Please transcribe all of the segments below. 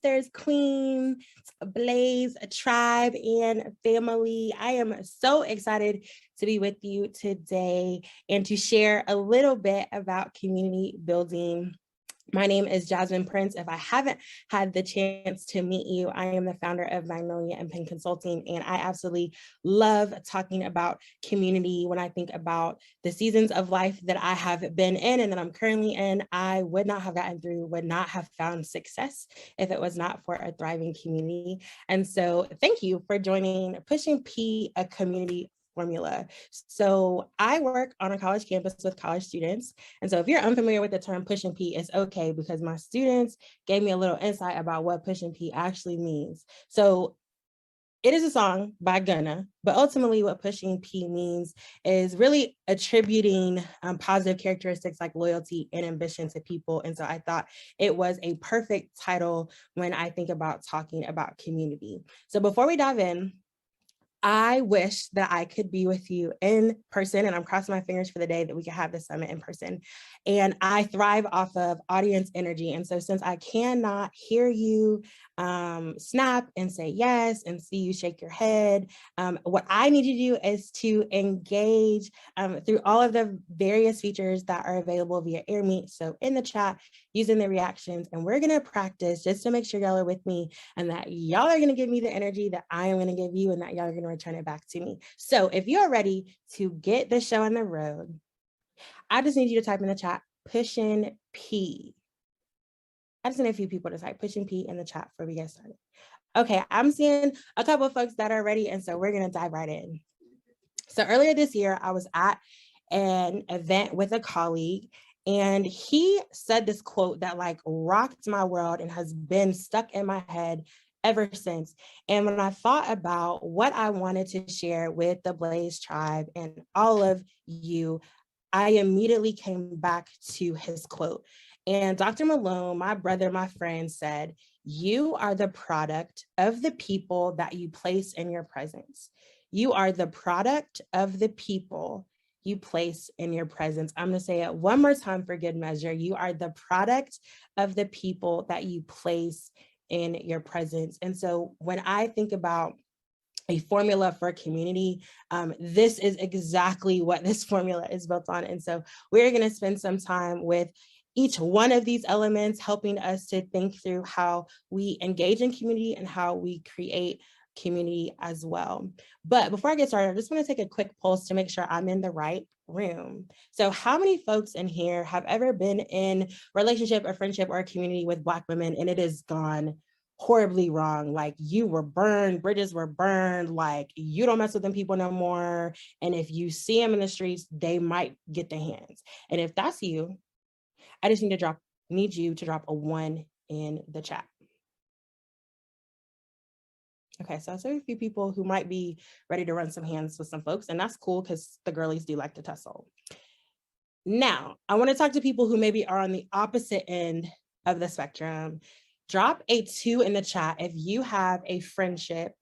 sisters, queens, Blaze, tribe, and family. I am so excited to be with you today and to share a little bit about community building. My name is Jasmine Prince. If I haven't had the chance to meet you, I am the founder of Magnolia Penn Consulting, and I absolutely love talking about community. When I think about the seasons of life that I have been in and that I'm currently in, I would not have gotten through, would not have found success if it was not for a thriving community. And so thank you for joining Pushing P, a community formula. So I work on a college campus with college students. And so if you're unfamiliar with the term push and pee, it's okay because my students gave me a little insight about what push and pee actually means. So it is a song by Gunna, but ultimately what pushing P means is really attributing positive characteristics like loyalty and ambition to people. And so I thought it was a perfect title when I think about talking about community. So before we dive in, I wish that I could be with you in person, and I'm crossing my fingers for the day that we can have this summit in person. And I thrive off of audience energy. And so since I cannot hear you snap and say yes and see you shake your head, what I need you to do is to engage through all of the various features that are available via AirMeet. So in the chat, using the reactions, and we're gonna practice just to make sure y'all are with me and that y'all are gonna give me the energy that I am gonna give you and that y'all are gonna return it back to me. So if you're ready to get the show on the road, I just need you to type in the chat, Pushin P. I just need a few people to type Pushin P in the chat before we get started. Okay, I'm seeing a couple of folks that are ready, and so we're gonna dive right in. So earlier this year, I was at an event with a colleague, and he said this quote that like rocked my world and has been stuck in my head ever since. And when I thought about what I wanted to share with the Blaze tribe and all of you, I immediately came back to his quote. And Dr. Malone, my brother, my friend, said, "You are the product of the people that you place in your presence. You are the product of the people you place in your presence." I'm going to say it one more time for good measure. You are the product of the people that you place in your presence. And so when I think about a formula for community, this is exactly what this formula is built on. And so we're going to spend some time with each one of these elements, helping us to think through how we engage in community and how we create community as well. But before I get started, I just want to take a quick pulse to make sure I'm in the right room. So how many folks in here have ever been in relationship or friendship or a community with Black women and it is gone horribly wrong? Like you were burned, bridges were burned, like you don't mess with them people no more. And if you see them in the streets, they might get their hands. And if that's you, I just need you to drop a 1 in the chat. Okay, so I see a few people who might be ready to run some hands with some folks, and that's cool because the girlies do like to tussle. Now, I want to talk to people who maybe are on the opposite end of the spectrum. Drop a 2 in the chat if you have a friendship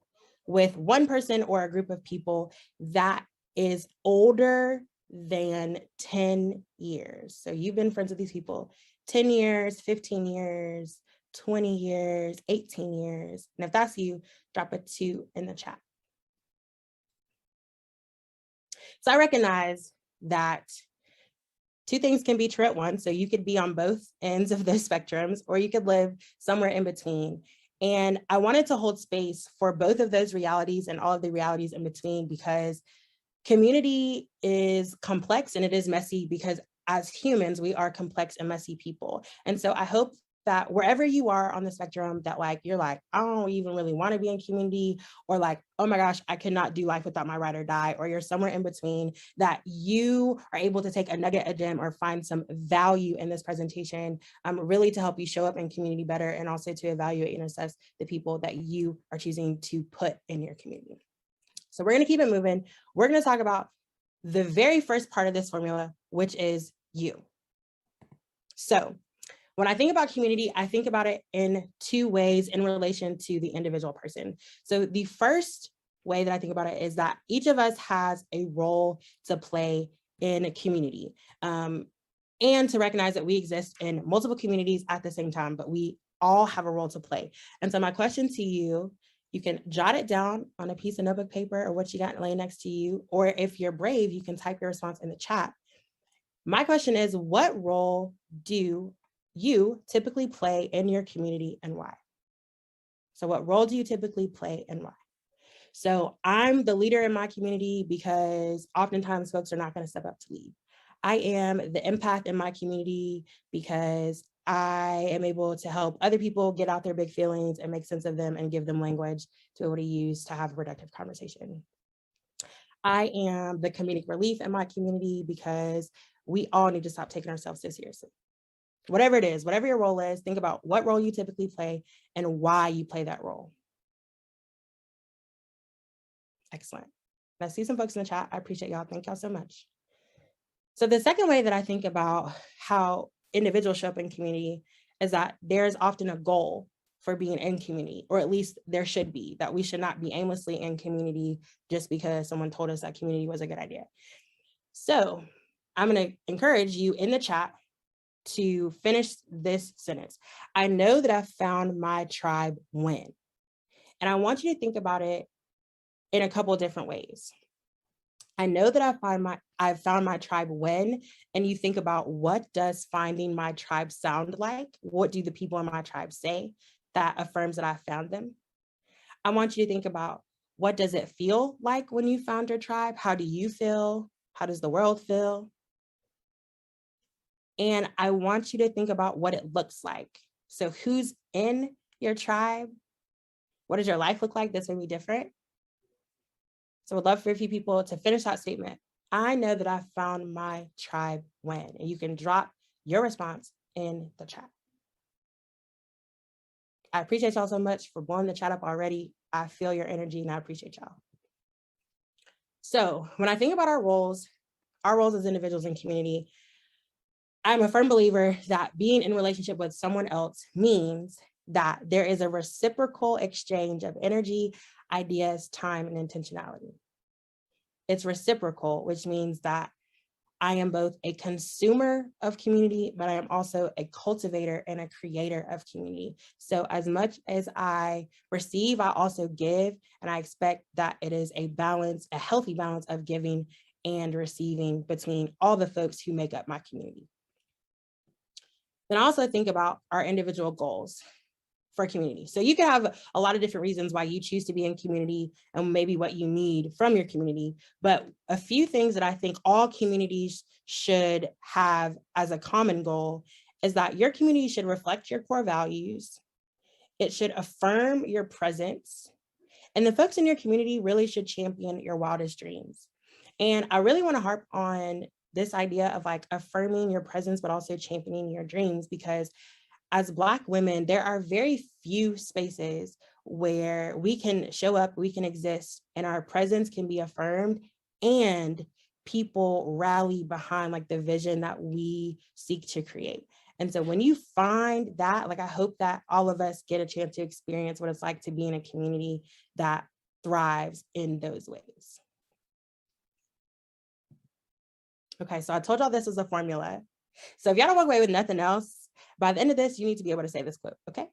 with one person or a group of people that is older than 10 years. So you've been friends with these people 10 years, 15 years, 20 years, 18 years. And if that's you, drop a 2 in the chat. So I recognize that 2 things can be true at once. So you could be on both ends of those spectrums, or you could live somewhere in between. And I wanted to hold space for both of those realities and all of the realities in between, because community is complex and it is messy, because as humans, we are complex and messy people. And so I hope that wherever you are on the spectrum, that like, you're like, I don't even really want to be in community, or like, oh my gosh, I cannot do life without my ride or die, or you're somewhere in between, that you are able to take a nugget, a gem, or find some value in this presentation, really to help you show up in community better, and also to evaluate and assess the people that you are choosing to put in your community. So we're going to keep it moving. We're going to talk about the very first part of this formula, which is you. So when I think about community, I think about it in 2 ways in relation to the individual person. So the first way that I think about it is that each of us has a role to play in a community, and to recognize that we exist in multiple communities at the same time, but we all have a role to play. And so my question to you, you can jot it down on a piece of notebook paper or what you got laying next to you, or if you're brave, you can type your response in the chat. My question is, what role do you typically play in your community and why? So what role do you typically play and why? So I'm the leader in my community because oftentimes folks are not going to step up to lead. I am the empath in my community because I am able to help other people get out their big feelings and make sense of them and give them language to be able to use to have a productive conversation. I am the comedic relief in my community because we all need to stop taking ourselves so seriously. Whatever it is, whatever your role is, think about what role you typically play and why you play that role. Excellent. I see some folks in the chat. I appreciate y'all. Thank y'all so much. So the second way that I think about how individuals show up in community is that there's often a goal for being in community, or at least there should be, that we should not be aimlessly in community just because someone told us that community was a good idea. So I'm going to encourage you in the chat to finish this sentence. I know that I found my tribe when. And I want you to think about it in a couple of different ways. I know that I've found my tribe when, and you think about, what does finding my tribe sound like? What do the people in my tribe say that affirms that I found them? I want you to think about, what does it feel like when you found your tribe? How do you feel? How does the world feel? And I want you to think about what it looks like. So who's in your tribe? What does your life look like? That's going to be different. So I'd love for a few people to finish that statement. I know that I found my tribe when, and you can drop your response in the chat. I appreciate y'all so much for blowing the chat up already. I feel your energy and I appreciate y'all. So when I think about our roles as individuals in community, I'm a firm believer that being in relationship with someone else means that there is a reciprocal exchange of energy, ideas, time, and intentionality. It's reciprocal, which means that I am both a consumer of community, but I am also a cultivator and a creator of community. So as much as I receive, I also give, and I expect that it is a balance, a healthy balance of giving and receiving between all the folks who make up my community. Then I also think about our individual goals for community. So you can have a lot of different reasons why you choose to be in community and maybe what you need from your community. But a few things that I think all communities should have as a common goal is that your community should reflect your core values. It should affirm your presence. And the folks in your community really should champion your wildest dreams. And I really want to harp on this idea of like affirming your presence, but also championing your dreams, because as Black women, there are very few spaces where we can show up, we can exist, and our presence can be affirmed, and people rally behind like the vision that we seek to create. And so when you find that, like, I hope that all of us get a chance to experience what it's like to be in a community that thrives in those ways. Okay, so I told y'all this was a formula. So if y'all don't walk away with nothing else, by the end of this, you need to be able to say this quote, okay?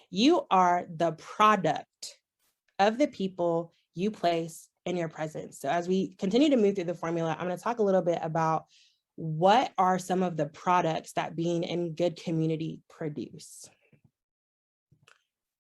You are the product of the people you place in your presence. So as we continue to move through the formula, I'm going to talk a little bit about what are some of the products that being in good community produce.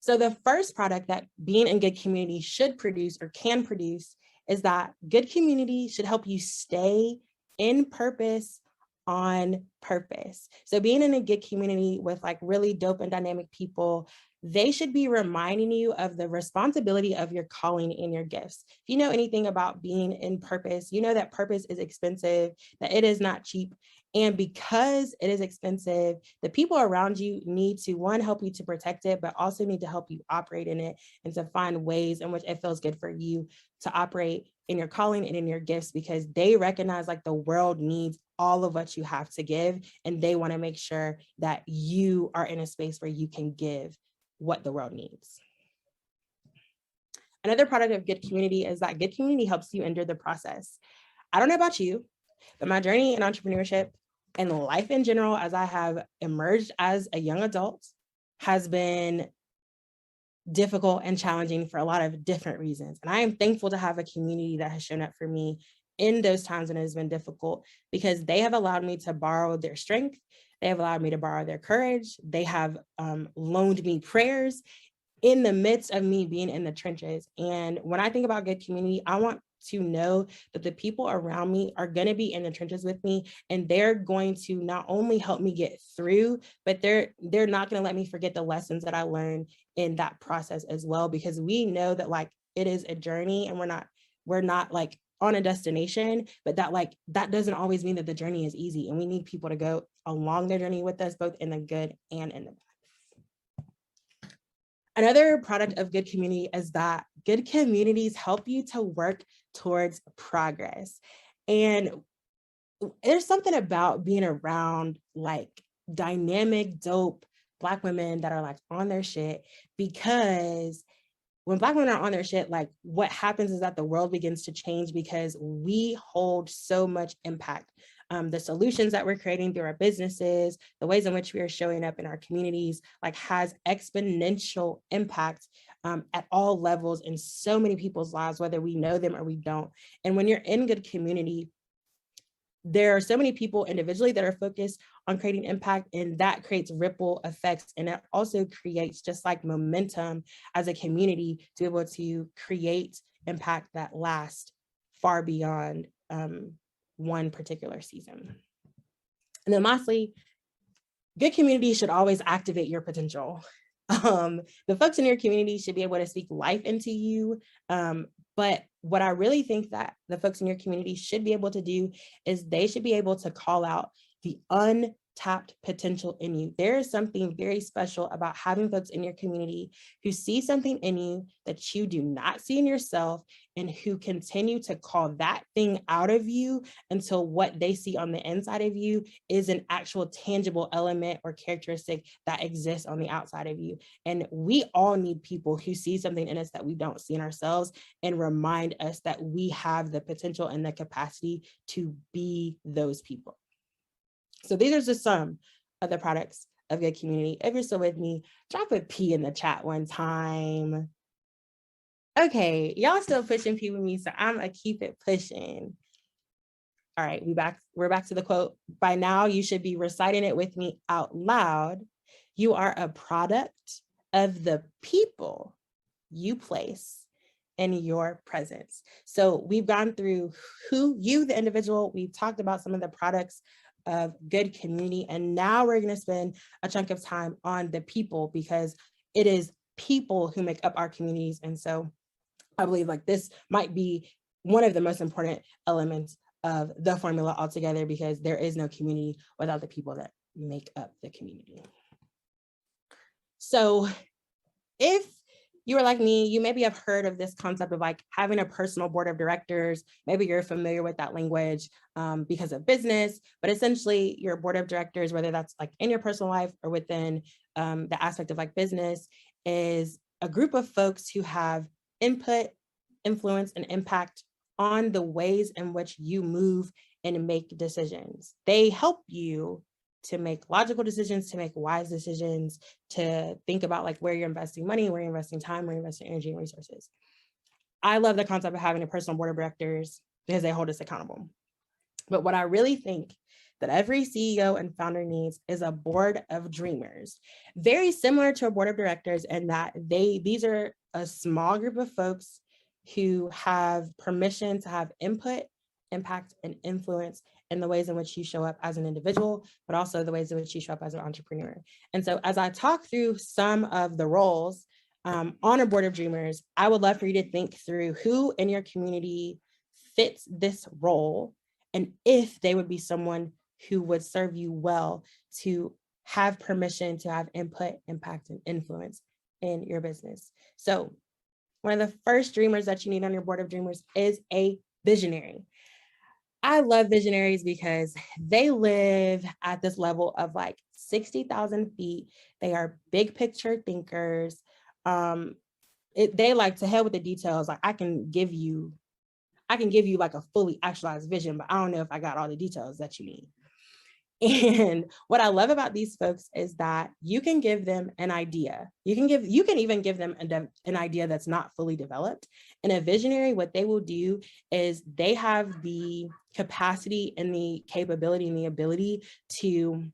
So the first product that being in good community should produce or can produce is that good community should help you stay in purpose on purpose. So being in a good community with like really dope and dynamic people, they should be reminding you of the responsibility of your calling and your gifts. If you know anything about being in purpose, you know that purpose is expensive, that it is not cheap. And because it is expensive, the people around you need to, one, help you to protect it, but also need to help you operate in it and to find ways in which it feels good for you to operate in your calling and in your gifts, because they recognize like the world needs all of what you have to give, and they want to make sure that you are in a space where you can give what the world needs. Another product of good community is that good community helps you endure the process. I don't know about you, but my journey in entrepreneurship and life in general, as I have emerged as a young adult, has been difficult and challenging for a lot of different reasons. And I am thankful to have a community that has shown up for me in those times when it has been difficult, because they have allowed me to borrow their strength. They have allowed me to borrow their courage. They have loaned me prayers in the midst of me being in the trenches. And when I think about good community, I want to know that the people around me are going to be in the trenches with me, and they're going to not only help me get through, but they're not going to let me forget the lessons that I learned in that process as well, because we know that like it is a journey, and we're not like on a destination, but that doesn't always mean that the journey is easy, and we need people to go along their journey with us, both in the good and in the bad. Another product of good community is that good communities help you to work towards progress. And there's something about being around like dynamic, dope Black women that are like on their shit, because when Black women are on their shit, like what happens is that the world begins to change, because we hold so much impact. The solutions that we're creating through our businesses, the ways in which we are showing up in our communities, like has exponential impact at all levels in so many people's lives, whether we know them or we don't. And when you're in good community, there are so many people individually that are focused on creating impact, and that creates ripple effects. And it also creates just like momentum as a community to be able to create impact that lasts far beyond one particular season. And then lastly, good community should always activate your potential. The folks in your community should be able to speak life into you. But what I really think that the folks in your community should be able to do is they should be able to call out the untapped potential in you. There is something very special about having folks in your community who see something in you that you do not see in yourself, and who continue to call that thing out of you until what they see on the inside of you is an actual tangible element or characteristic that exists on the outside of you. And we all need people who see something in us that we don't see in ourselves and remind us that we have the potential and the capacity to be those people. So these are just some of the products of good community. If you're still with me, drop a P in the chat one time. Okay, y'all still pushing P with me, so I'm gonna keep it pushing. All right, we're back to the quote. By now, you should be reciting it with me out loud. You are a product of the people you place in your presence. So we've gone through who you, the individual, we've talked about some of the products of good community, and now we're going to spend a chunk of time on the people, because it is people who make up our communities. And so I believe like this might be one of the most important elements of the formula altogether, because there is no community without the people that make up the community. So if you are like me, you maybe have heard of this concept of like having a personal board of directors. Maybe you're familiar with that language because of business, but essentially your board of directors, whether that's like in your personal life or within the aspect of like business, is a group of folks who have input, influence, and impact on the ways in which you move and make decisions. They help you to make logical decisions, to make wise decisions, to think about like where you're investing money, where you're investing time, where you're investing energy and resources. I love the concept of having a personal board of directors because they hold us accountable. But what I really think that every CEO and founder needs is a board of dreamers, very similar to a board of directors, in that these are a small group of folks who have permission to have input, impact, and influence in the ways in which you show up as an individual, but also the ways in which you show up as an entrepreneur. And so as I talk through some of the roles on a board of dreamers, I would love for you to think through who in your community fits this role, and if they would be someone who would serve you well to have permission to have input, impact, and influence in your business. So one of the first dreamers that you need on your board of dreamers is a visionary. I love visionaries because they live at this level of like 60,000 feet. They are big picture thinkers. They like to hell with the details. Like I can give you like a fully actualized vision, but I don't know if I got all the details that you need. And what I love about these folks is that you can give them an idea. You can even give them an idea that's not fully developed. And a visionary, what they will do is they have the capacity and the capability and the ability to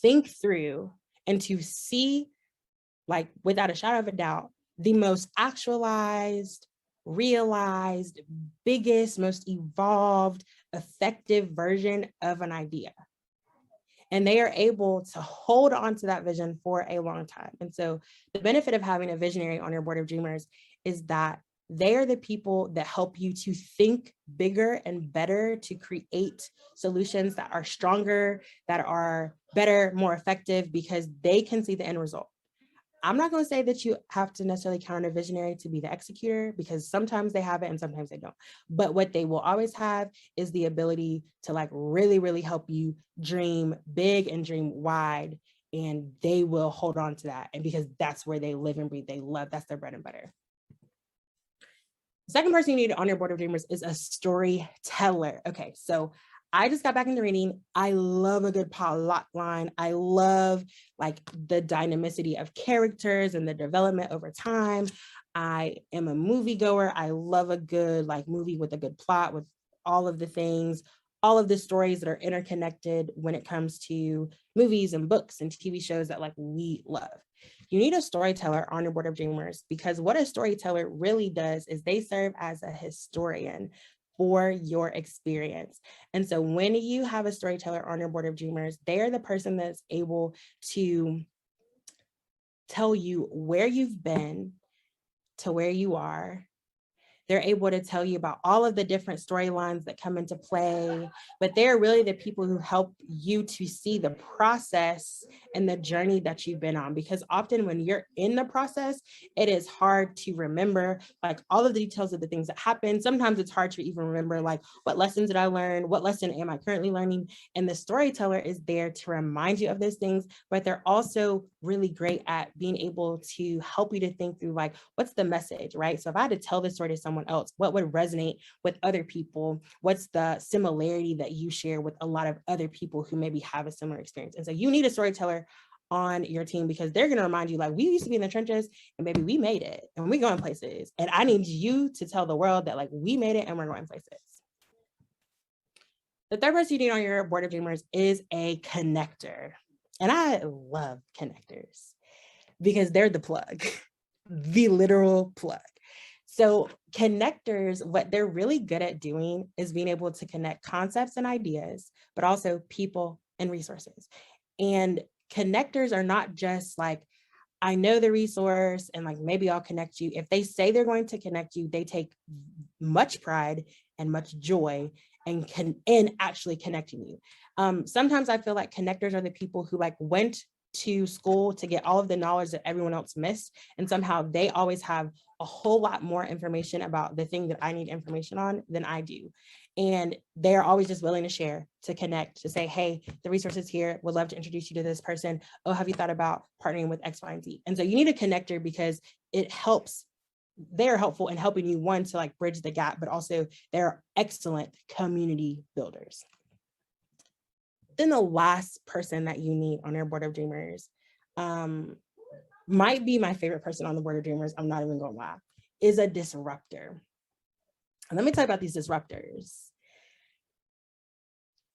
think through and to see, like without a shadow of a doubt, the most actualized, realized, biggest, most evolved, effective version of an idea. And they are able to hold on to that vision for a long time. And so the benefit of having a visionary on your board of dreamers is that they are the people that help you to think bigger and better, to create solutions that are stronger, that are better, more effective, because they can see the end result. I'm not going to say that you have to necessarily count on a visionary to be the executor, because sometimes they have it and sometimes they don't. But what they will always have is the ability to like really, really help you dream big and dream wide. And they will hold on to that. And because that's where they live and breathe, they love, that's their bread and butter. The second person you need on your board of dreamers is a storyteller. Okay, so I just got back into reading. I love a good plot line. I love like the dynamicity of characters and the development over time. I am a moviegoer. I love a good like movie with a good plot, with all of the things, all of the stories that are interconnected when it comes to movies and books and TV shows that like we love. You need a storyteller on your board of dreamers, because what a storyteller really does is they serve as a historian for your experience. And so when you have a storyteller on your board of dreamers, they are the person that's able to tell you where you've been to where you are. They're able to tell you about all of the different storylines that come into play, but they're really the people who help you to see the process and the journey that you've been on. Because often when you're in the process, it is hard to remember like all of the details of the things that happen. Sometimes it's hard to even remember like, what lessons did I learn? What lesson am I currently learning? And the storyteller is there to remind you of those things, but they're also really great at being able to help you to think through like, what's the message, right? So if I had to tell this story to someone else, what would resonate with other people? What's the similarity that you share with a lot of other people who maybe have a similar experience? And so you need a storyteller on your team, because they're going to remind you like, we used to be in the trenches and maybe we made it and we're going places. And I need you to tell the world that like we made it and we're going places. The third person you need on your board of dreamers is a connector. And I love connectors because they're the plug, the literal plug. So connectors, what they're really good at doing is being able to connect concepts and ideas, but also people and resources. And connectors are not just like, I know the resource and like, maybe I'll connect you. If they say they're going to connect you, they take much pride and much joy in actually connecting you. Sometimes I feel like connectors are the people who like went to school to get all of the knowledge that everyone else missed. And somehow they always have a whole lot more information about the thing that I need information on than I do. And they're always just willing to share, to connect, to say, hey, the resource is here. Would love to introduce you to this person. Oh, have you thought about partnering with X, Y, and Z? And so you need a connector because it helps. They're helpful in helping you, one, to like bridge the gap, but also they're excellent community builders. Then the last person that you need on your board of dreamers might be my favorite person on the board of dreamers. I'm not even going to lie, is a disruptor. And let me tell you about these disruptors.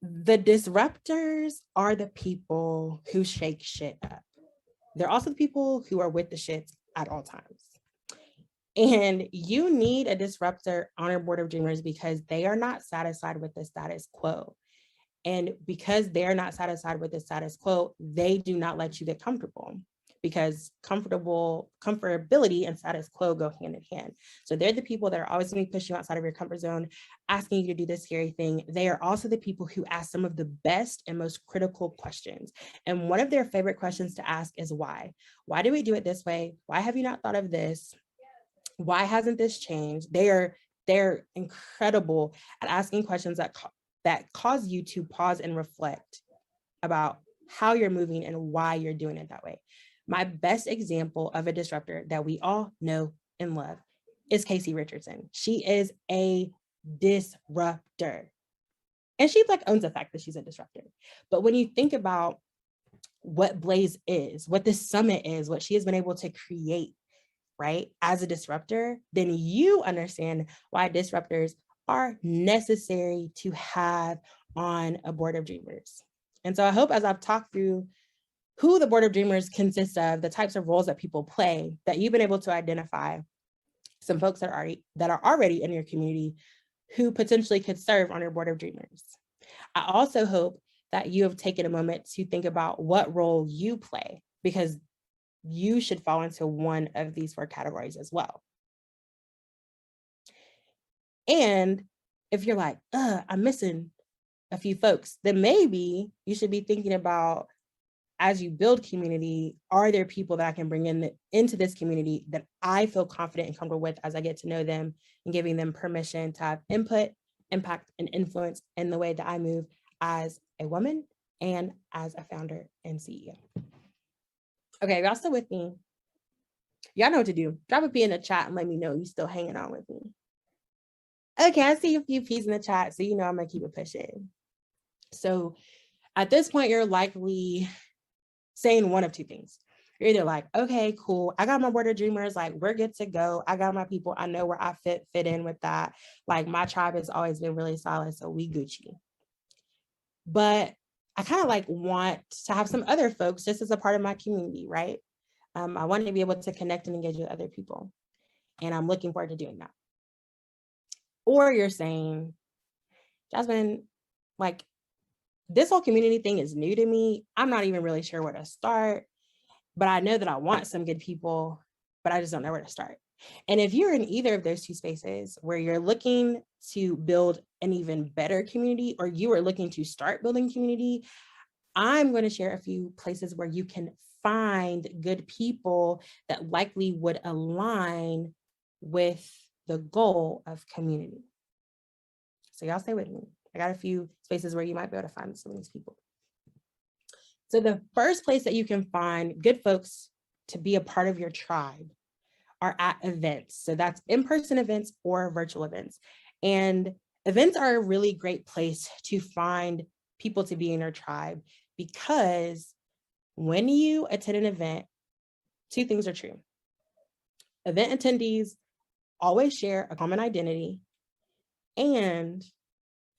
The disruptors are the people who shake shit up. They're also the people who are with the shit at all times. And you need a disruptor on your board of dreamers because they are not satisfied with the status quo. And because they're not satisfied with the status quo, they do not let you get comfortable, because comfortability and status quo go hand in hand. So they're the people that are always going to push you outside of your comfort zone, asking you to do this scary thing. They are also the people who ask some of the best and most critical questions. And one of their favorite questions to ask is why? Why do we do it this way? Why have you not thought of this? Why hasn't this changed? They're incredible at asking questions that cause you to pause and reflect about how you're moving and why you're doing it that way. My best example of a disruptor that we all know and love is Casey Richardson. She is a disruptor. And she like owns the fact that she's a disruptor. But when you think about what Blaze is, what this summit is, what she has been able to create, right, as a disruptor, then you understand why disruptors are necessary to have on a board of dreamers. And so I hope as I've talked through who the board of dreamers consists of, the types of roles that people play, that you've been able to identify some folks that are already in your community who potentially could serve on your board of dreamers. I also hope that you have taken a moment to think about what role you play, because you should fall into one of these 4 categories as well. And if you're like, I'm missing a few folks, then maybe you should be thinking about, as you build community, are there people that I can bring into this community that I feel confident and comfortable with as I get to know them, and giving them permission to have input, impact, and influence in the way that I move as a woman and as a founder and CEO. Okay, y'all still with me? Y'all know what to do. Drop a P in the chat and let me know you're still hanging on with me. Okay, I see a few P's in the chat, so you know I'm gonna keep it pushing. So at this point, you're likely saying one of 2 things. You're either like, okay, cool, I got my board of dreamers, like we're good to go. I got my people, I know where I fit in with that. Like my tribe has always been really solid, so we Gucci. But I kind of like want to have some other folks just as a part of my community, right? I want to be able to connect and engage with other people. And I'm looking forward to doing that. Or you're saying, Jasmine, like this whole community thing is new to me. I'm not even really sure where to start, but I know that I want some good people, but I just don't know where to start. And if you're in either of those 2 spaces where you're looking to build an even better community, or you are looking to start building community, I'm going to share a few places where you can find good people that likely would align with the goal of community. So y'all stay with me. I got a few spaces where you might be able to find some of these people. So the first place that you can find good folks to be a part of your tribe are at events. So that's in-person events or virtual events. And events are a really great place to find people to be in your tribe, because when you attend an event, 2 things are true. Event attendees always share a common identity and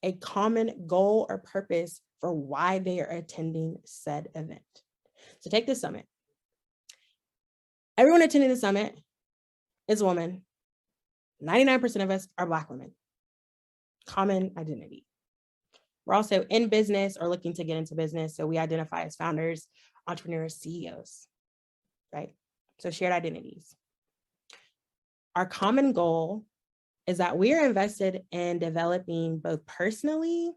a common goal or purpose for why they are attending said event. So take this summit. Everyone attending the summit is a woman. 99% of us are Black women. Common identity. We're also in business or looking to get into business. So we identify as founders, entrepreneurs, CEOs, right? So shared identities. Our common goal is that we are invested in developing both personally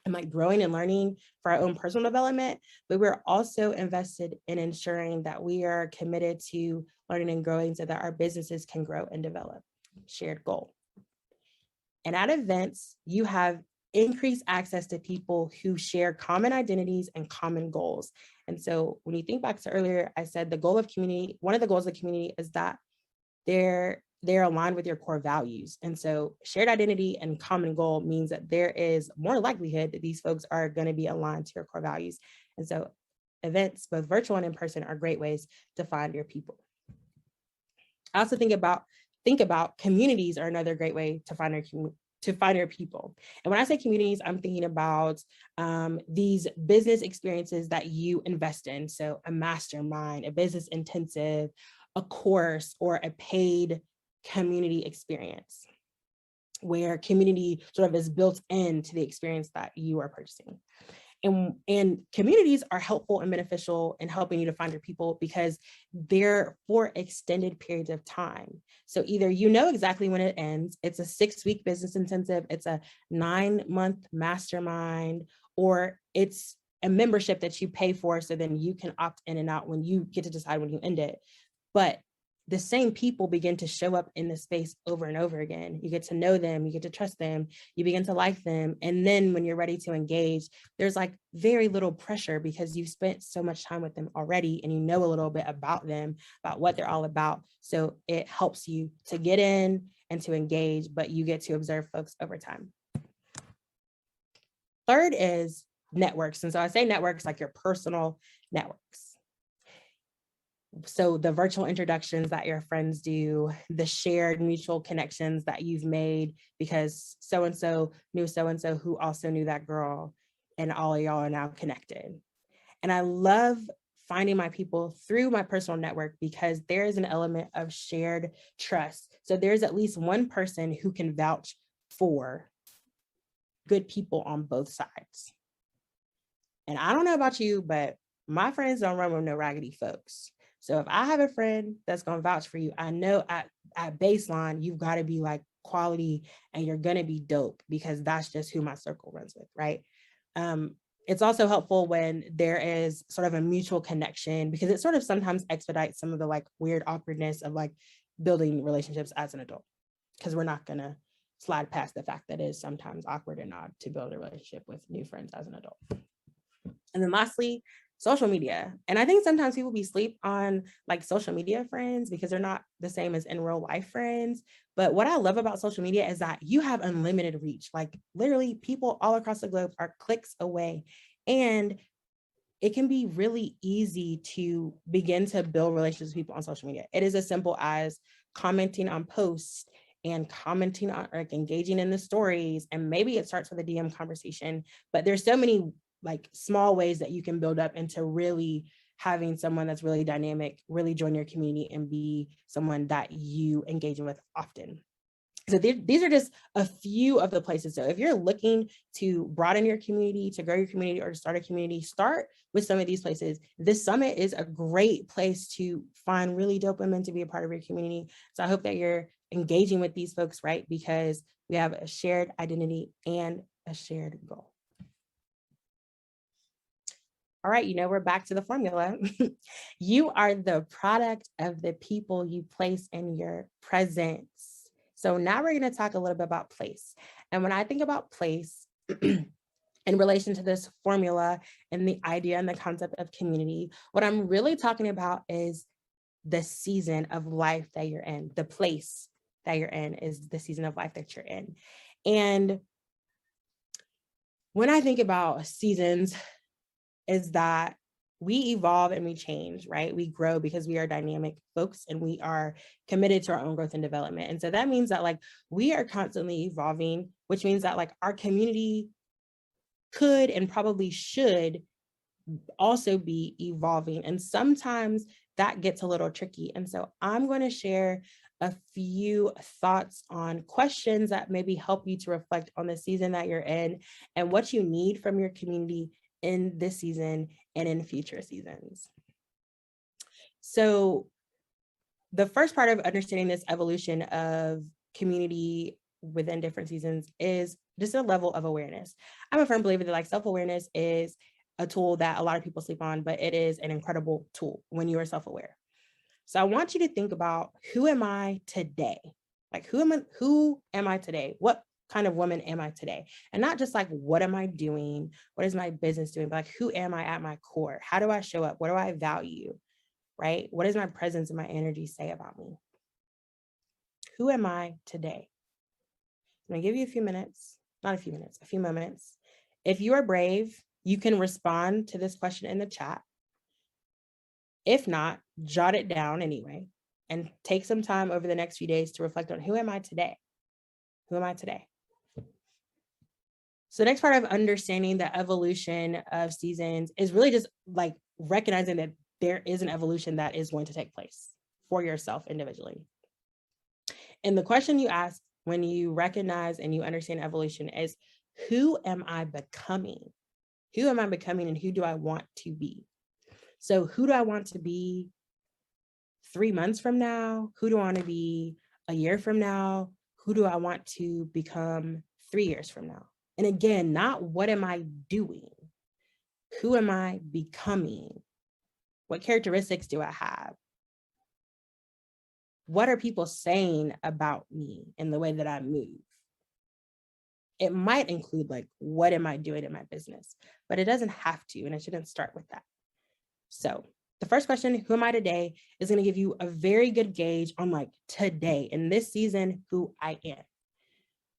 and like growing and learning for our own personal development, but we're also invested in ensuring that we are committed to learning and growing so that our businesses can grow and develop. Shared goal. And at events, you have increased access to people who share common identities and common goals. And so when you think back to earlier, I said the goal of community, one of the goals of community is that they're aligned with your core values. And so shared identity and common goal means that there is more likelihood that these folks are going to be aligned to your core values. And so events, both virtual and in person, are great ways to find your people. I also think about communities are another great way to find your people. And when I say communities, I'm thinking about these business experiences that you invest in. So a mastermind, a business intensive, a course, or a paid community experience where community sort of is built into the experience that you are purchasing. And communities are helpful and beneficial in helping you to find your people because they're for extended periods of time. So either you know exactly when it ends, it's a 6-week business intensive, it's a 9-month mastermind, or it's a membership that you pay for so then you can opt in and out when you get to decide when you end it. But the same people begin to show up in the space over and over again. You get to know them, you get to trust them, you begin to like them. And then when you're ready to engage, there's like very little pressure because you've spent so much time with them already and you know a little bit about them, about what they're all about. So it helps you to get in and to engage, but you get to observe folks over time. Third is networks. And so I say networks like your personal networks. So the virtual introductions that your friends do, the shared mutual connections that you've made because so-and-so knew so-and-so who also knew that girl, and all of y'all are now connected. And I love finding my people through my personal network because there is an element of shared trust. So there's at least one person who can vouch for good people on both sides. And I don't know about you, but my friends don't run with no raggedy folks. So if I have a friend that's going to vouch for you, I know at baseline, you've got to be like quality and you're going to be dope because that's just who my circle runs with, right? It's also helpful when there is sort of a mutual connection because it sort of sometimes expedites some of the like weird awkwardness of like building relationships as an adult, because we're not going to slide past the fact that it is sometimes awkward and odd to build a relationship with new friends as an adult. And then lastly, social media. And I think sometimes people be sleep on like social media friends because they're not the same as in real life friends. But what I love about social media is that you have unlimited reach. Like literally people all across the globe are clicks away. And it can be really easy to begin to build relationships with people on social media. It is as simple as commenting on posts and commenting on or like engaging in the stories. And maybe it starts with a DM conversation, but there's so many like small ways that you can build up into really having someone that's really dynamic, really join your community and be someone that you engage with often. So these are just a few of the places. So if you're looking to broaden your community, to grow your community, or to start a community, start with some of these places. This summit is a great place to find really dope women to be a part of your community. So I hope that you're engaging with these folks, right? Because we have a shared identity and a shared goal. All right, we're back to the formula. You are the product of the people you place in your presence. So now we're going to talk a little bit about place. And when I think about place in relation to this formula and the idea and the concept of community, what I'm really talking about is the season of life that you're in. The place that you're in is the season of life that you're in. And when I think about seasons, is that we evolve and we change, right? We grow because we are dynamic folks and we are committed to our own growth and development. And so that means that like we are constantly evolving, which means that like our community could and probably should also be evolving. And sometimes that gets a little tricky. And so I'm going to share a few thoughts on questions that maybe help you to reflect on the season that you're in and what you need from your community in this season and in future seasons. So the first part of understanding this evolution of community within different seasons is just a level of awareness. I'm a firm believer that like self-awareness is a tool that a lot of people sleep on, but it is an incredible tool when you are self-aware. So I want you to think about, who am I today? Like who am I today? What kind of woman am I today? And not just like, what am I doing? What is my business doing? But like, who am I at my core? How do I show up? What do I value? Right? What does my presence and my energy say about me? Who am I today? I'm gonna give you a few minutes, not a few minutes, a few moments. If you are brave, you can respond to this question in the chat. If not, jot it down anyway and take some time over the next few days to reflect on, who am I today? Who am I today? So the next part of understanding the evolution of seasons is really just like recognizing that there is an evolution that is going to take place for yourself individually. And the question you ask when you recognize and you understand evolution is, who am I becoming? Who am I becoming and who do I want to be? So who do I want to be 3 months from now? Who do I want to be a year from now? Who do I want to become 3 years from now? And again, not what am I doing? Who am I becoming? What characteristics do I have? What are people saying about me in the way that I move? It might include like, what am I doing in my business? But it doesn't have to, and it shouldn't start with that. So the first question, who am I today, is going to give you a very good gauge on like today, in this season, who I am.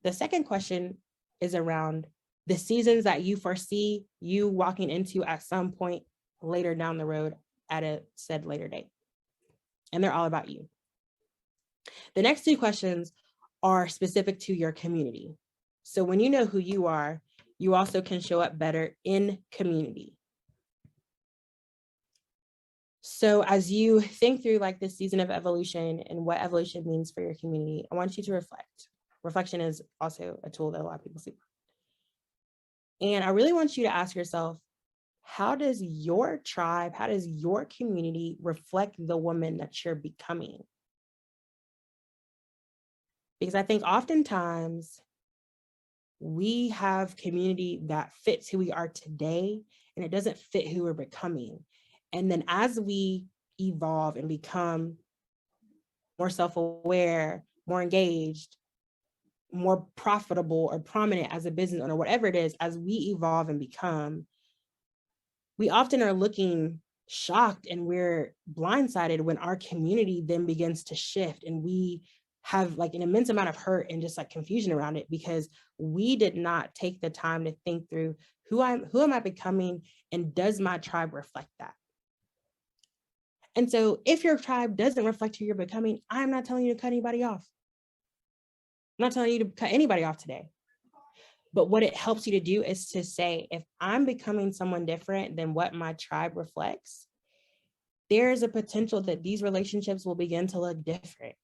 The second question is around the seasons that you foresee you walking into at some point later down the road at a said later date. And they're all about you. The next two questions are specific to your community. So when you know who you are, you also can show up better in community. So as you think through like this season of evolution and what evolution means for your community, I want you to reflect. Reflection is also a tool that a lot of people see. And I really want you to ask yourself, how does your tribe, how does your community reflect the woman that you're becoming? Because I think oftentimes we have community that fits who we are today, and it doesn't fit who we're becoming. And then as we evolve and become more self-aware, more engaged, more profitable or prominent as a business owner, whatever it is, as we evolve and become, we often are looking shocked and we're blindsided when our community then begins to shift and we have like an immense amount of hurt and just like confusion around it because we did not take the time to think through who am I becoming, and does my tribe reflect that? And so if your tribe doesn't reflect who you're becoming, I'm not telling you to cut anybody off. I'm not telling you to cut anybody off today. But what it helps you to do is to say, if I'm becoming someone different than what my tribe reflects, there's a potential that these relationships will begin to look different.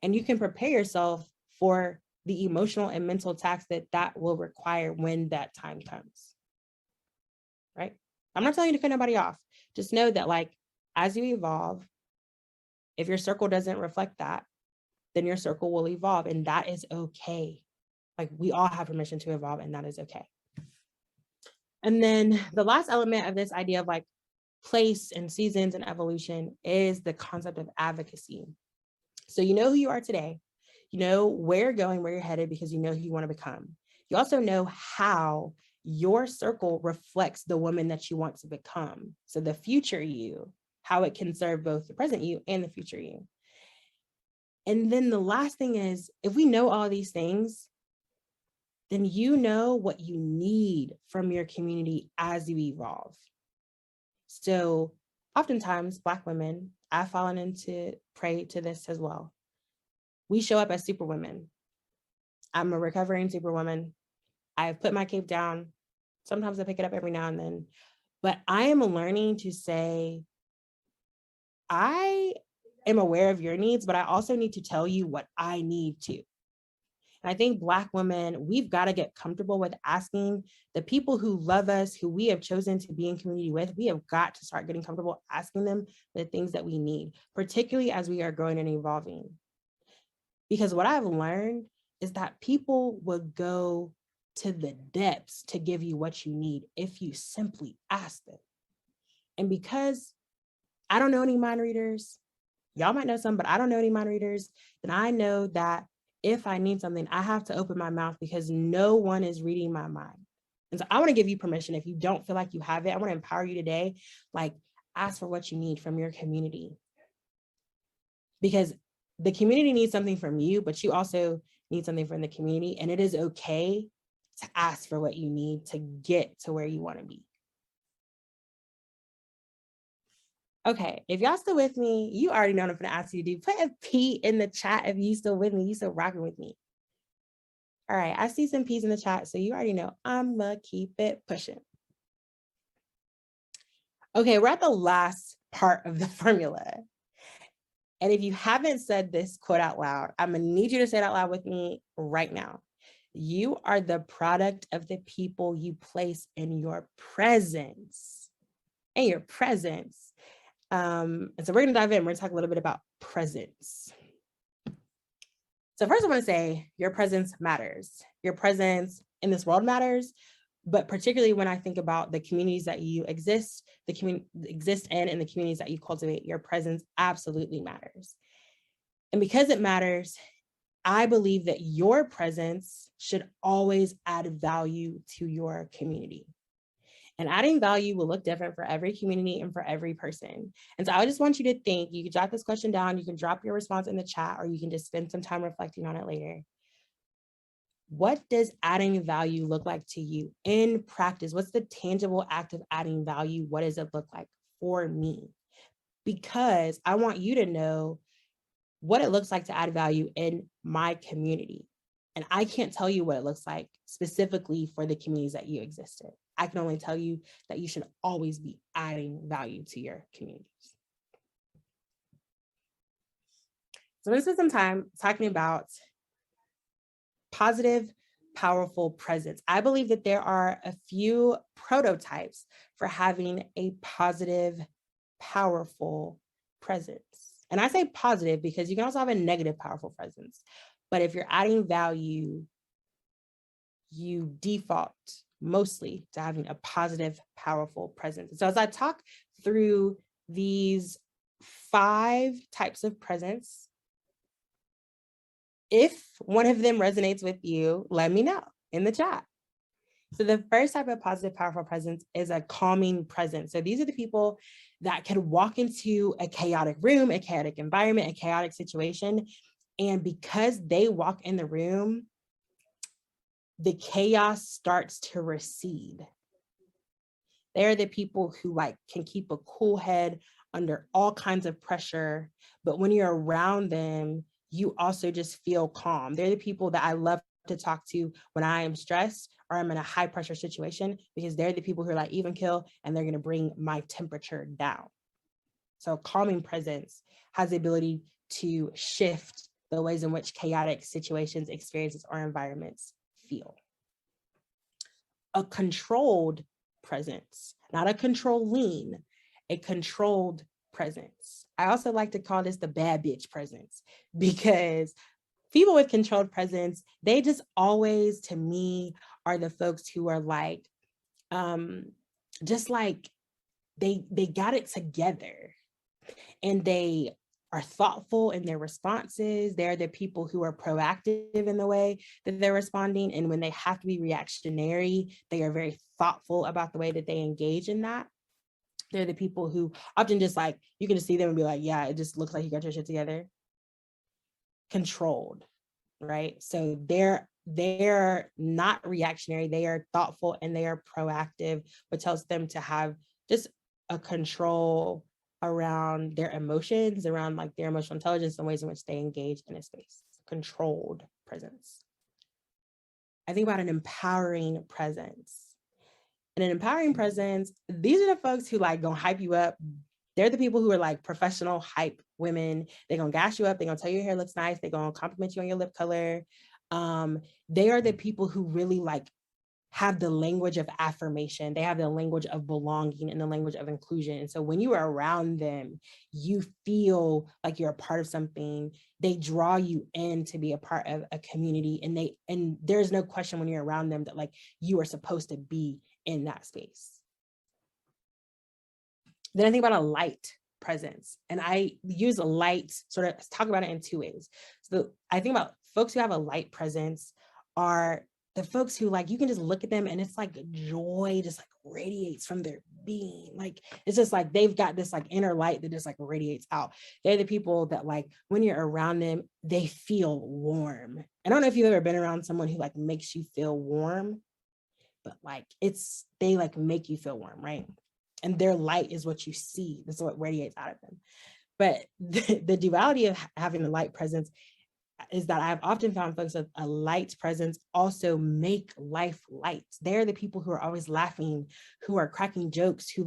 And you can prepare yourself for the emotional and mental tax that will require when that time comes. Right? I'm not telling you to cut nobody off. Just know that like, as you evolve, if your circle doesn't reflect that, then your circle will evolve, and that is okay. Like we all have permission to evolve, and that is okay. And then the last element of this idea of like place and seasons and evolution is the concept of advocacy. So you know who you are today, you know where you're going, where you're headed, because you know who you want to become. You also know how your circle reflects the woman that you want to become. So the future you, how it can serve both the present you and the future you. And then the last thing is, if we know all these things, then you know what you need from your community as you evolve. So oftentimes Black women, I've fallen into prey to this as well. We show up as superwomen. I'm a recovering superwoman. I've put my cape down. Sometimes I pick it up every now and then, but I am learning to say, I am aware of your needs, but I also need to tell you what I need to. And I think Black women, we've got to get comfortable with asking the people who love us, who we have chosen to be in community with, we have got to start getting comfortable asking them the things that we need, particularly as we are growing and evolving. Because what I've learned is that people will go to the depths to give you what you need if you simply ask them. And because I don't know any mind readers, y'all might know some, but I don't know any mind readers, then I know that if I need something, I have to open my mouth because no one is reading my mind. And so I want to give you permission. If you don't feel like you have it, I want to empower you today. Like, ask for what you need from your community. Because the community needs something from you, but you also need something from the community. And it is okay to ask for what you need to get to where you want to be. Okay, if y'all still with me, you already know what I'm gonna ask you to do. Put a P in the chat if you still with me, you still rocking with me. All right, I see some P's in the chat, so you already know I'm gonna keep it pushing. Okay, we're at the last part of the formula. And if you haven't said this quote out loud, I'm gonna need you to say it out loud with me right now. You are the product of the people you place in your presence. And your presence. And so we're gonna dive in. We're gonna talk a little bit about presence. So first I want to say your presence matters. Your presence in this world matters, but particularly when I think about the communities that you exist in and the communities that you cultivate, your presence absolutely matters. And because it matters, I believe that your presence should always add value to your community. And adding value will look different for every community and for every person. And so I just want you to think, you can jot this question down, you can drop your response in the chat, or you can just spend some time reflecting on it later. What does adding value look like to you in practice? What's the tangible act of adding value? What does it look like for me? Because I want you to know what it looks like to add value in my community. And I can't tell you what it looks like specifically for the communities that you exist in. I can only tell you that you should always be adding value to your communities. So I'm going to spend some time talking about positive, powerful presence. I believe that there are a few prototypes for having a positive, powerful presence. And I say positive because you can also have a negative, powerful presence. But if you're adding value, you default mostly to having a positive, powerful presence. So as I talk through these 5 types of presence, if one of them resonates with you, let me know in the chat. So the first type of positive, powerful presence is a calming presence. So these are the people that can walk into a chaotic room, a chaotic environment, a chaotic situation. And because they walk in the room, the chaos starts to recede. They're the people who can keep a cool head under all kinds of pressure. But when you're around them, you also just feel calm. They're the people that I love to talk to when I am stressed or I'm in a high pressure situation, because they're the people who are like even kill and they're going to bring my temperature down. So calming presence has the ability to shift the ways in which chaotic situations, experiences, or environments feel. A controlled presence, not a controlling, a controlled presence. I also like to call this the bad bitch presence, because people with controlled presence, they just always, to me, are the folks who are just like they got it together, and they are thoughtful in their responses. They're the people who are proactive in the way that they're responding. And when they have to be reactionary, they are very thoughtful about the way that they engage in that. They're the people who often just you can just see them and be like, yeah, it just looks like you got your shit together. Controlled, right? So they're not reactionary, they are thoughtful and they are proactive, which tells them to have just a control around their emotions, around their emotional intelligence and ways in which they engage in a space. Controlled presence. I think about an empowering presence. And an empowering presence, these are the folks who gonna hype you up. They're the people who are professional hype women. They're gonna gas you up. They're gonna tell you your hair looks nice. They're gonna compliment you on your lip color. They are the people who really have the language of affirmation. They have the language of belonging and the language of inclusion. And so when you are around them, you feel like you're a part of something. They draw you in to be a part of a community. And there's no question when you're around them that you are supposed to be in that space. Then I think about a light presence, and I use a light, sort of talk about it in 2 ways. So I think about folks who have a light presence are the folks who you can just look at them and it's joy just radiates from their being. It's just they've got this inner light that just radiates out. They're the people that when you're around them, they feel warm. I don't know if you've ever been around someone who makes you feel warm, but they make you feel warm, right? And their light is what you see. That's what radiates out of them. But the duality of having a light presence is that I've often found folks with a light presence also make life light. They're the people who are always laughing, who are cracking jokes, who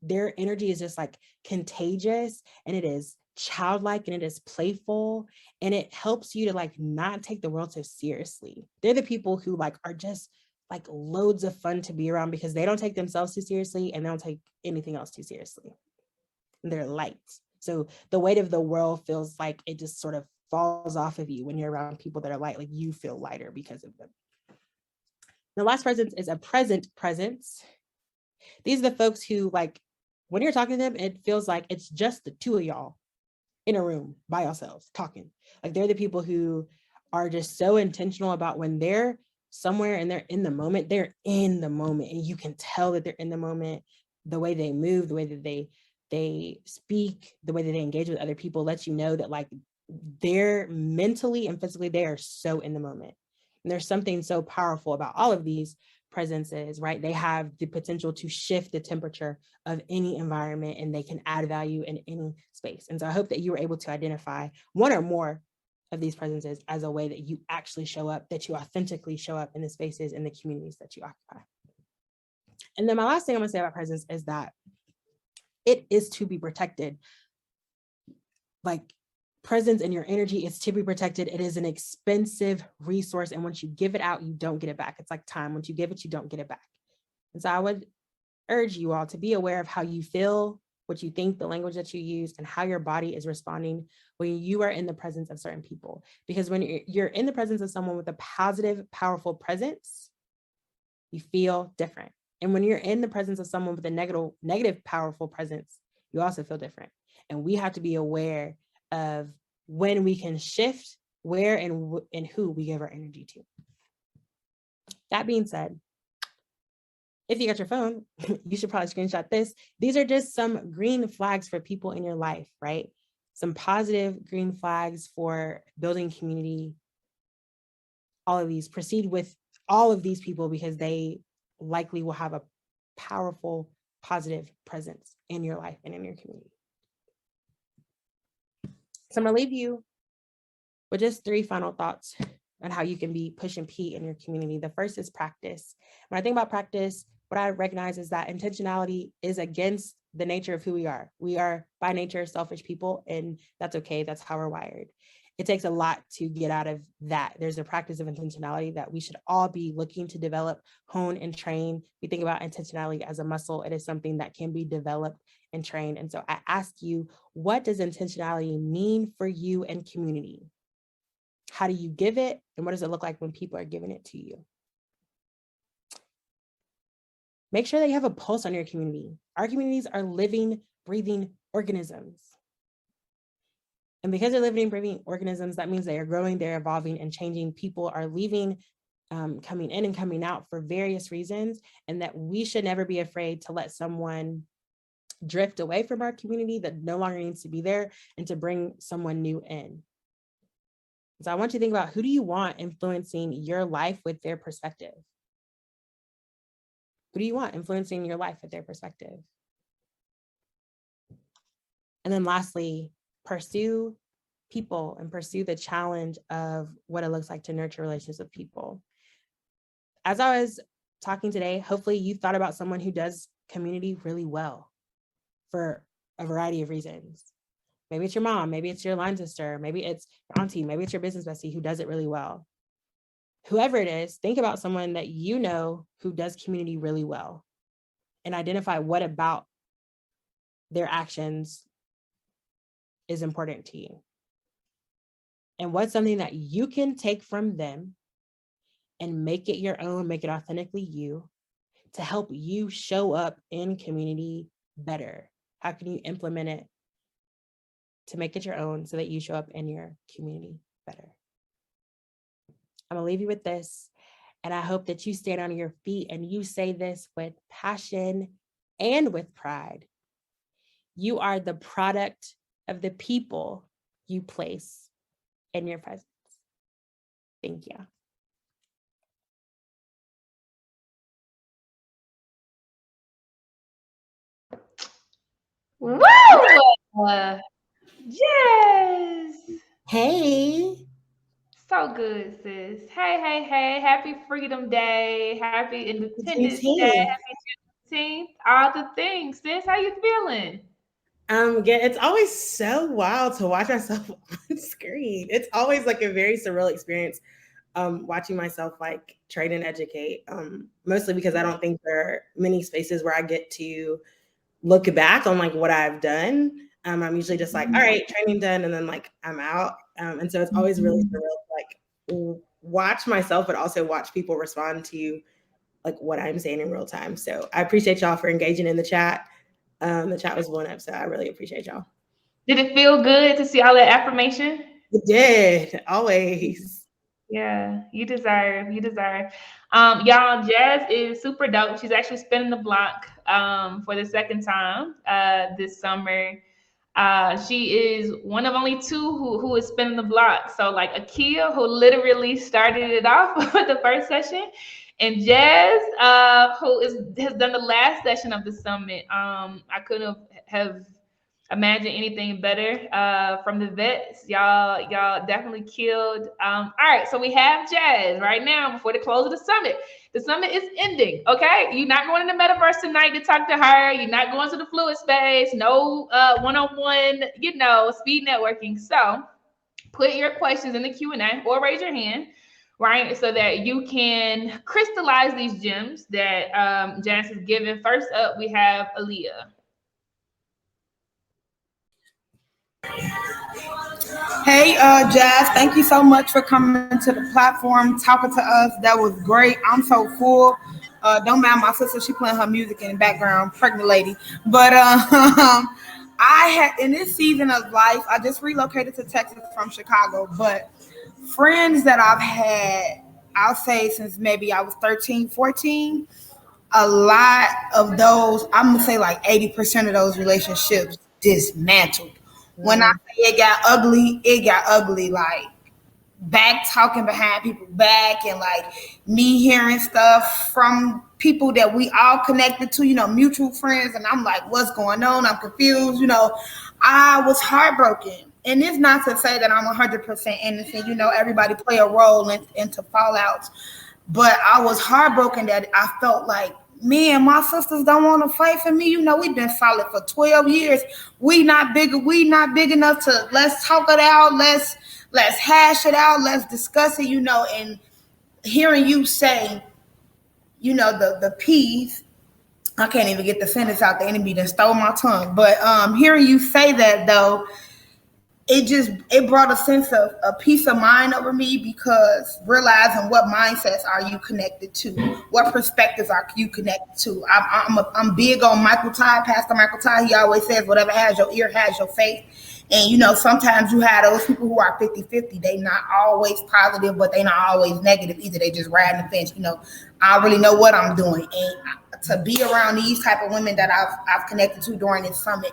their energy is just contagious, and it is childlike and it is playful, and it helps you to not take the world so seriously. They're the people who are just loads of fun to be around because they don't take themselves too seriously and they don't take anything else too seriously. They're light. So the weight of the world feels like it just sort of falls off of you when you're around people that are light. You feel lighter because of them. The last presence is a present presence. These are the folks who when you're talking to them, it feels like it's just the 2 of y'all in a room by yourselves talking. They're the people who are just so intentional about when they're somewhere and they're in the moment, and you can tell that they're in the moment. The way they move, the way that they speak, the way that they engage with other people lets you know that they're mentally and physically, they are so in the moment. And there's something so powerful about all of these presences, right? They have the potential to shift the temperature of any environment, and they can add value in any space. And so I hope that you were able to identify one or more of these presences as a way that you actually show up, that you authentically show up in the spaces and the communities that you occupy. And then my last thing I'm gonna say about presence is that it is to be protected. Like, presence and your energy is to be protected. It is an expensive resource. And once you give it out, you don't get it back. It's like time. Once you give it, you don't get it back. And so I would urge you all to be aware of how you feel, what you think, the language that you use, and how your body is responding when you are in the presence of certain people. Because when you're in the presence of someone with a positive, powerful presence, you feel different. And when you're in the presence of someone with a negative, powerful presence, you also feel different. And we have to be aware of when we can shift where and who we give our energy to. That being said, if you got your phone, you should probably screenshot this. These are just some green flags for people in your life, right? Some positive green flags for building community. All of these, proceed with all of these people because they likely will have a powerful, positive presence in your life and in your community. So I'm gonna leave you with just 3 final thoughts on how you can be push and P in your community. The first is practice. When I think about practice, what I recognize is that intentionality is against the nature of who we are. We are by nature selfish people, and that's okay. That's how we're wired. It takes a lot to get out of that. There's a practice of intentionality that we should all be looking to develop, hone, and train. We think about intentionality as a muscle. It is something that can be developed and trained. And so I ask you, what does intentionality mean for you and community? How do you give it? And what does it look like when people are giving it to you? Make sure that you have a pulse on your community. Our communities are living, breathing organisms. And because they're living, breathing organisms, that means they are growing, they're evolving and changing. People are leaving, coming in and coming out for various reasons. And that we should never be afraid to let someone drift away from our community that no longer needs to be there, and to bring someone new in. So I want you to think about, who do you want influencing your life with their perspective? Who do you want influencing your life with their perspective? And then lastly, pursue people and pursue the challenge of what it looks like to nurture relationships with people. As I was talking today, hopefully you thought about someone who does community really well for a variety of reasons. Maybe it's your mom, maybe it's your line sister, maybe it's your auntie, maybe it's your business bestie who does it really well. Whoever it is, think about someone that you know who does community really well, and identify what about their actions is important to you. And what's something that you can take from them and make it your own, make it authentically you, to help you show up in community better? How can you implement it to make it your own so that you show up in your community better? I'm gonna leave you with this, and I hope that you stand on your feet and you say this with passion and with pride. You are the product of the people you place in your presence. Thank you. Woo! Yes. Hey. So good, sis. Hey, hey, hey. Happy Freedom Day. Happy Independence Day. Juneteenth. Happy Juneteenth. All the things, sis. How you feeling? Yeah, it's always so wild to watch myself on screen. It's always like a very surreal experience, watching myself like train and educate. Mostly because I don't think there are many spaces where I get to look back on like what I've done. I'm usually just like, all right, training done, and then like I'm out. And so it's always really surreal to like watch myself, but also watch people respond to like what I'm saying in real time. So I appreciate y'all for engaging in the chat. The chat was blowing up, so I really appreciate y'all. Did it feel good to see all that affirmation? It did, always. Yeah, you deserve. You deserve. Y'all, Jazz is super dope. She's actually spinning the block for the second time this summer. She is one of only two who is spinning the block. So like Akia, who literally started it off with the first session, and Jazz, who has done the last session of the summit. I couldn't have imagined anything better. From the vets, y'all definitely killed. All right, so we have Jazz right now before the close of the summit. The summit is ending. Okay, you're not going in the metaverse tonight to talk to her. You're not going to the fluid space. No one-on-one, speed networking. So put your questions in the Q&A or raise your hand, right? So that you can crystallize these gems that Janice has given. First up, we have Aaliyah. Hey, Jazz, thank you so much for coming to the platform, talking to us. That was great. I'm so full. Don't mind my sister; she playing her music in the background, pregnant lady. But I had in this season of life, I just relocated to Texas from Chicago. But friends that I've had, I'll say since maybe I was 13, 14, a lot of those, I'm gonna say like 80% of those relationships dismantled. When I Mm, say it got ugly, it got ugly. Like back talking behind people back and like me hearing stuff from people that we all connected to, mutual friends, and I'm like, what's going on? I'm confused. I was heartbroken. And it's not to say that I'm 100% innocent. Everybody play a role into fallouts. But I was heartbroken that I felt like me and my sisters don't want to fight for me. We've been solid for 12 years. We not big enough to let's talk it out. Let's hash it out. Let's discuss it. And hearing you say, the peas, I can't even get the sentence out. The enemy that stole my tongue. But hearing you say that though, it brought a sense of a peace of mind over me, because realizing what mindsets are you connected to, what perspectives are you connected to. I'm big on Michael Todd, Pastor Michael Todd. He always says whatever has your ear has your faith. And sometimes you have those people who are 50-50. They not always positive, but they not always negative either. They just riding the fence. I don't really know what I'm doing. And to be around these type of women that I've connected to during this summit,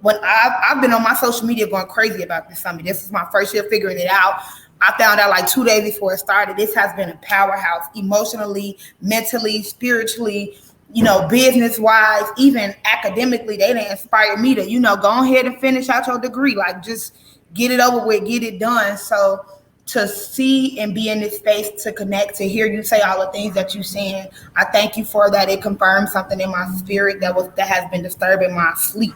when I've been on my social media going crazy about this summit. This is my first year figuring it out. I found out like 2 days before it started. This has been a powerhouse emotionally, mentally, spiritually, business wise, even academically. They done inspired me to, go ahead and finish out your degree. Like just get it over with, get it done. So to see and be in this space, to connect, to hear you say all the things that you're saying, I thank you for that. It confirmed something in my spirit that has been disturbing my sleep.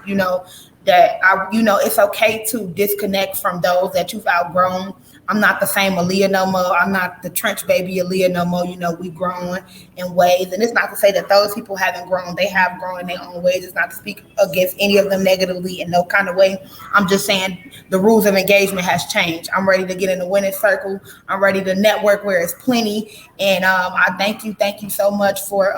That it's okay to disconnect from those that you've outgrown. I'm not the same Aaliyah no more. I'm not the trench baby Aaliyah no more. We've grown in ways. And it's not to say that those people haven't grown. They have grown in their own ways. It's not to speak against any of them negatively in no kind of way. I'm just saying the rules of engagement has changed. I'm ready to get in the winning circle. I'm ready to network where it's plenty. And I thank you so much for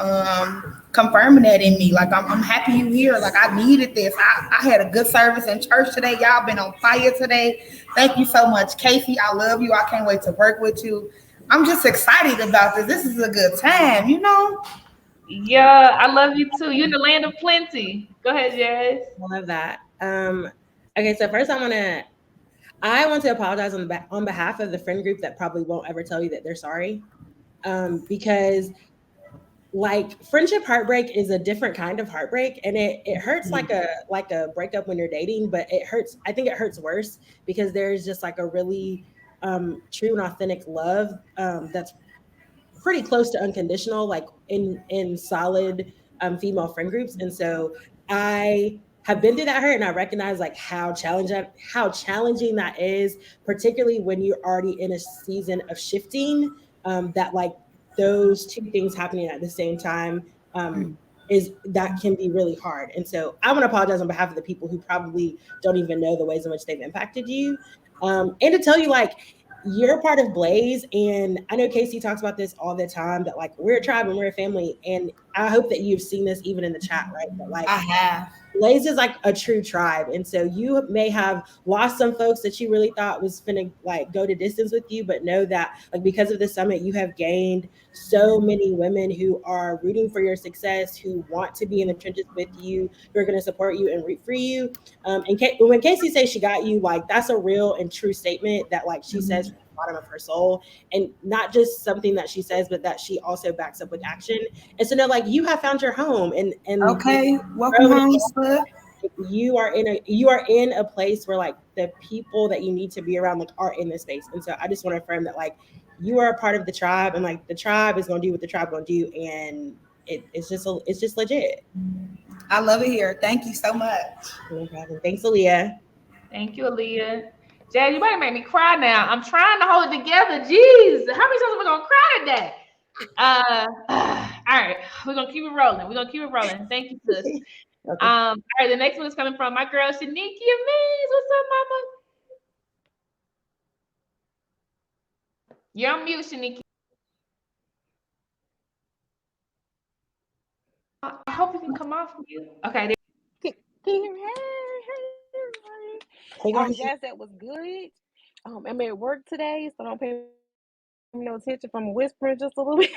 confirming that in me. Like I'm happy you here. Like I needed this. I had a good service in church today. Y'all been on fire today. Thank you so much, Casey. I love you. I can't wait to work with you. I'm just excited about this. This is a good time. Yeah, I love you too. You're in the land of plenty. Go ahead, Jazz. I love that. Okay, so first I want to apologize on behalf of the friend group that probably won't ever tell you that they're sorry. Because like friendship heartbreak is a different kind of heartbreak, and it hurts like a breakup when you're dating, but I think it hurts worse because there's just like a really true and authentic love that's pretty close to unconditional, like in solid female friend groups. And so I have been through that hurt, and I recognize like how challenging that is, particularly when you're already in a season of shifting. That like those two things happening at the same time is that can be really hard. And so I want to apologize on behalf of the people who probably don't even know the ways in which they've impacted you, and to tell you like you're part of Blaze, and I know Casey talks about this all the time, that like we're a tribe and we're a family, and I hope that you've seen this even in the chat, right? But like I have. Blaze is like a true tribe. And so you may have lost some folks that you really thought was finna like go to distance with you, but know that like because of the summit, you have gained so many women who are rooting for your success, who want to be in the trenches with you, who are going to support you and root for you. And when Casey says she got you, like that's a real and true statement that like she says from the bottom of her soul, and not just something that she says, but that she also backs up with action. And so no, like you have found your home, and Okay, welcome home, sir. you are in a place where like the people that you need to be around like are in this space. And so I just want to affirm that like you are a part of the tribe, and like the tribe is going to do what the tribe going to do, and it's just legit. I love it here. Thank you so much. No problem. Thanks, Aaliyah. Thank you, Aaliyah. Jazz, you better make me cry now. I'm trying to hold it together. Jeez, how many times are we gonna cry today? All right, we're gonna keep it rolling. We're gonna keep it rolling. Thank you, sis. Okay. All right, the next one is coming from my girl Shanikia Means. What's up, mama? You're on mute, Shanikia. I hope you can come off mute. Okay. Can you hear me? Hey, everybody. Hey, girl. Jazz, that was good. I'm at work today, so don't pay me no attention from whispering just a little bit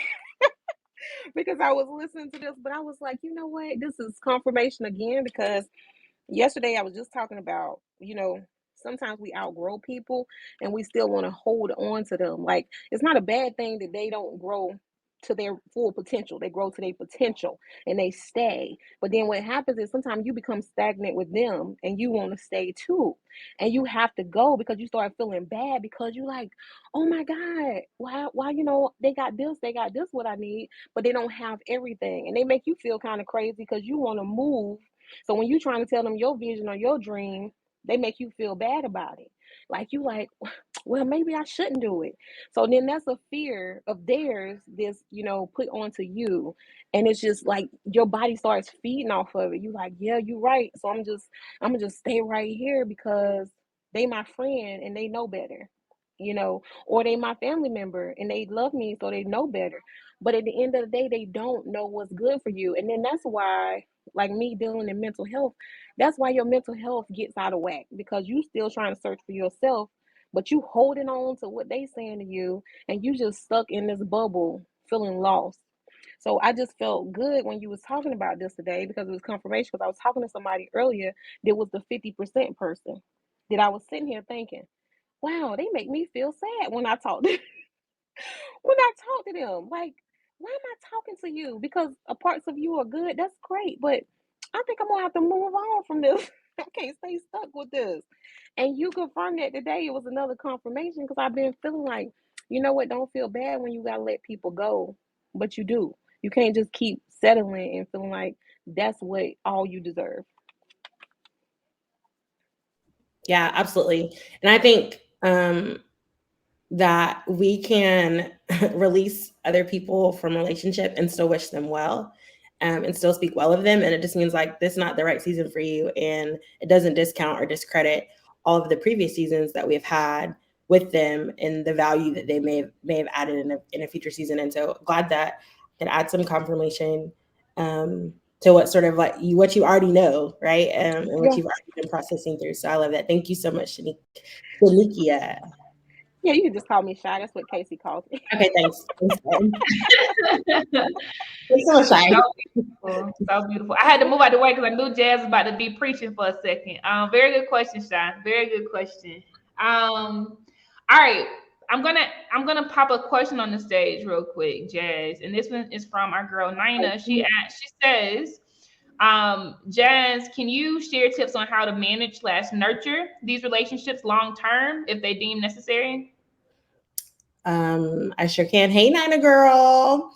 because I was listening to this, but I was like, you know what? This is confirmation again because yesterday I was just talking about, sometimes we outgrow people and we still want to hold on to them. Like, it's not a bad thing that they don't grow to their full potential. They grow to their potential and they stay. But then what happens is sometimes you become stagnant with them and you want to stay too. And you have to go because you start feeling bad because you're like, oh my God, why, they got this what I need, but they don't have everything. And they make you feel kind of crazy because you want to move. So when you're trying to tell them your vision or your dream, they make you feel bad about it. Like you like, well, maybe I shouldn't do it. So then that's a fear of theirs that's, put onto you. And it's just like your body starts feeding off of it. You like, yeah, you're right. So I'm gonna just stay right here because they my friend and they know better. Or they my family member and they love me so they know better. But at the end of the day, they don't know what's good for you. And then that's why, like me dealing in mental health, that's why your mental health gets out of whack because you still trying to search for yourself, but you holding on to what they saying to you and you just stuck in this bubble feeling lost. So I just felt good when you was talking about this today because it was confirmation because I was talking to somebody earlier that was the 50% person that I was sitting here thinking, wow, they make me feel sad when I talk to when I talk to them. Like, why am I talking to you? Because parts of you are good. That's great, but I think I'm gonna have to move on from this. I can't stay stuck with this. And you confirmed that today. It was another confirmation because I've been feeling like, you know what? Don't feel bad when you gotta let people go, but you do. You can't just keep settling and feeling like that's what all you deserve. Yeah, absolutely. And I think that we can release other people from relationship and still wish them well, and still speak well of them. And it just means like this is not the right season for you. And it doesn't discount or discredit all of the previous seasons that we've had with them and the value that they may have added in a future season. And so glad that can add some confirmation to what sort of like what you already know, right? And what Yeah. you've already been processing through. So I love that. Thank you so much, Shanikia. Yeah, you can just call me Shy. That's what Casey calls me. Okay, thanks. Thanks so much, Shai. So beautiful. So beautiful. I had to move out the way because I knew Jazz was about to be preaching for a second. Very good question, Shy. Very good question. All right. I'm gonna pop a question on the stage real quick, Jazz. And this one is from our girl Nina. She says, Jazz, can you share tips on how to manage / nurture these relationships long term if they deem necessary? I sure can. Hey, Nina girl.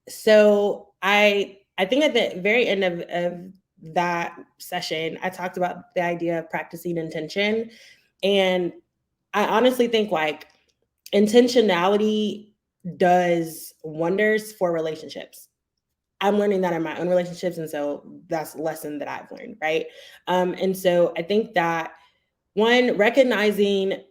So I think at the very end of that session, I talked about the idea of practicing intention. And I honestly think like intentionality does wonders for relationships. I'm learning that in my own relationships. And so that's a lesson that I've learned, right? And so I think that one, recognizing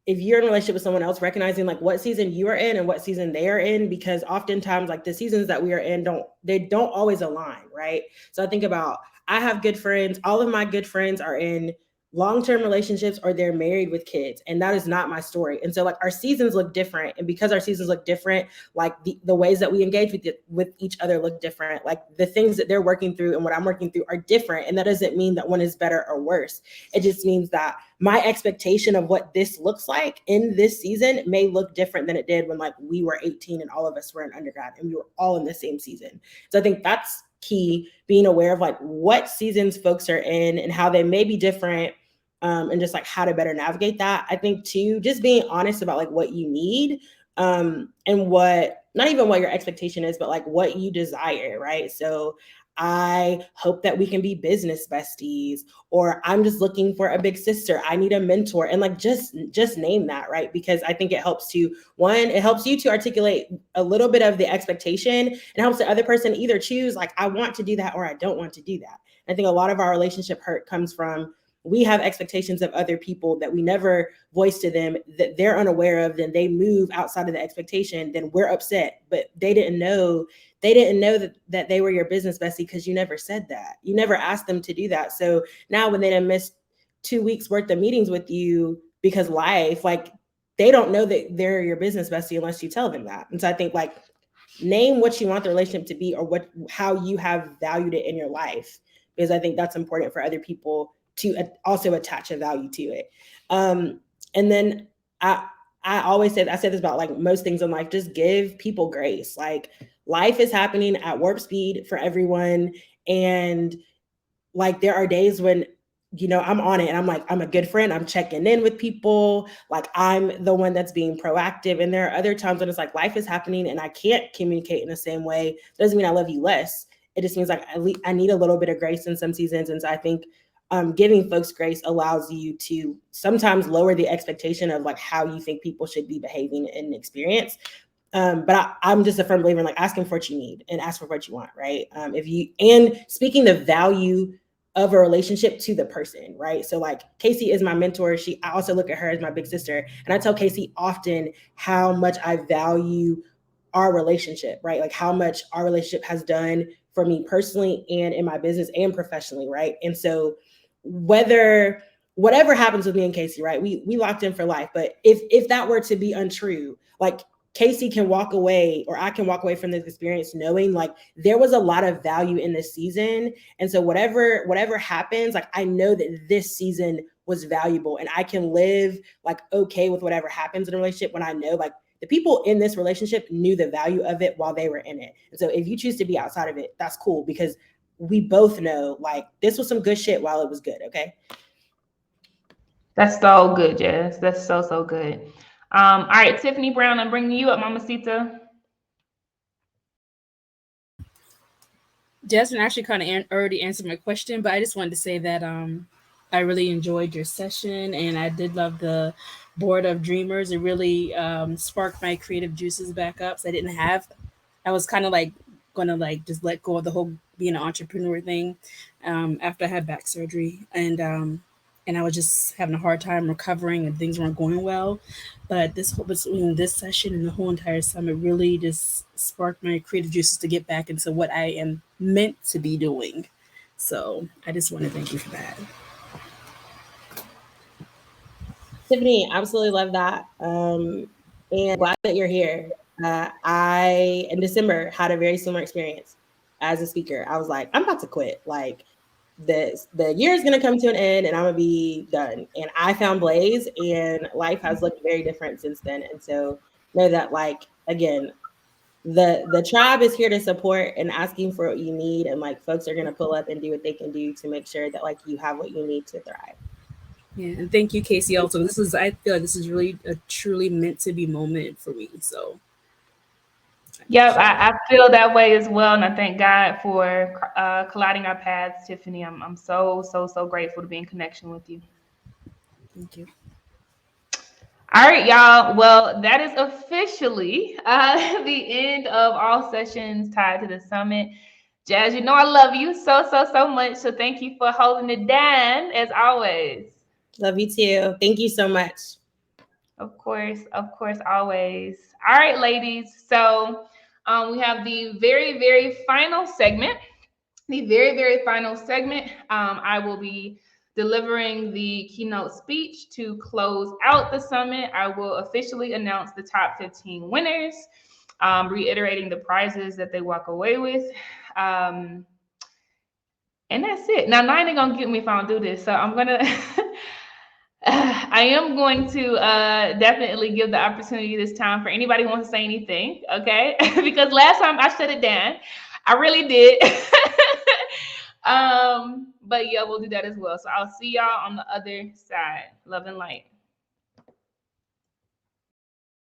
if you're in a relationship with someone else, recognizing like what season you are in and what season they are in, because oftentimes like the seasons that we are in don't always align, right? So I think about, I have good friends, all of my good friends are in long-term relationships or they're married with kids, and that is not my story. And so like our seasons look different, and because our seasons look different, like the ways that we engage with each other look different. Like the things that they're working through and what I'm working through are different, and that doesn't mean that one is better or worse. It just means that my expectation of what this looks like in this season may look different than it did when like we were 18 and all of us were in undergrad and we were all in the same season. So I think that's key, being aware of like what seasons folks are in and how they may be different, and just like how to better navigate that. I think too, just being honest about like what you need, and what, not even what your expectation is, but like what you desire, right? So I hope that we can be business besties, or I'm just looking for a big sister, I need a mentor, and like just name that, right? Because I think it helps to, one, it helps you to articulate a little bit of the expectation, and helps the other person either choose like, I want to do that or I don't want to do that. I think a lot of our relationship hurt comes from, we have expectations of other people that we never voice to them, that they're unaware of, then they move outside of the expectation, then we're upset, but they didn't know that they were your business bestie because you never said that. You never asked them to do that. So now when they done missed 2 weeks worth of meetings with you because life, like they don't know that they're your business bestie unless you tell them that. And so I think like, name what you want the relationship to be, or how you have valued it in your life, because I think that's important for other people to also attach a value to it. And then I always say, I say this about like most things in life, just give people grace. Like life is happening at warp speed for everyone. And like there are days when, I'm on it and I'm like, I'm a good friend, I'm checking in with people, like I'm the one that's being proactive. And there are other times when it's like life is happening and I can't communicate in the same way. Doesn't mean I love you less. It just means like I need a little bit of grace in some seasons. And so I think giving folks grace allows you to sometimes lower the expectation of like how you think people should be behaving in experience. But I'm just a firm believer in like asking for what you need and ask for what you want, right? And speaking the value of a relationship to the person, right? So like Casey is my mentor. I also look at her as my big sister. And I tell Casey often how much I value our relationship, right? Like how much our relationship has done for me personally and in my business and professionally, right? And so whatever happens with me and Casey, right? We locked in for life. But if that were to be untrue, like Casey can walk away, or I can walk away from this experience knowing like there was a lot of value in this season. And so whatever happens, like I know that this season was valuable, and I can live like okay with whatever happens in a relationship when I know like the people in this relationship knew the value of it while they were in it. And so if you choose to be outside of it, that's cool, because we both know like this was some good shit while it was good. Okay. That's so good, Jess. That's so good. All right, Tiffany Brown, I'm bringing you up, Mamacita. Jasmine actually kind of already answered my question, but I just wanted to say that I really enjoyed your session, and I did love the board of dreamers. It really sparked my creative juices back up. So I was kind of like going to like just let go of the whole being an entrepreneur thing after I had back surgery, and I was just having a hard time recovering, and things weren't going well. But between this session and the whole entire summit really just sparked my creative juices to get back into what I am meant to be doing. So I just want to thank you for that. Tiffany, absolutely love that. And glad that you're here. I, in December, had a very similar experience as a speaker. I was like, I'm about to quit. Like, the year is going to come to an end and I'm going to be done. And I found Blaze, and life has looked very different since then. And so know that, like, again, the tribe is here to support and asking for what you need. And like, folks are going to pull up and do what they can do to make sure that like you have what you need to thrive. Yeah, and thank you, Casey. Also, I feel like this is really a truly meant to be moment for me. So, Yep, I feel that way as well, and I thank God for colliding our paths, Tiffany. I'm so grateful to be in connection with you. Thank you. All right, y'all. Well, that is officially the end of all sessions tied to the summit. Jazz, you know I love you so much. So thank you for holding it down as always. Love you too. Thank you so much. Of course, always. All right, ladies. So we have the very, very final segment. The very, very final segment. I will be delivering the keynote speech to close out the summit. I will officially announce the top 15 winners, reiterating the prizes that they walk away with. And that's it. Now, Nine ain't gonna get me if I don't do this. So I'm gonna I am going to definitely give the opportunity this time for anybody who wants to say anything, okay? Because last time I shut it down. I really did. But yeah, we'll do that as well. So I'll see y'all on the other side. Love and light.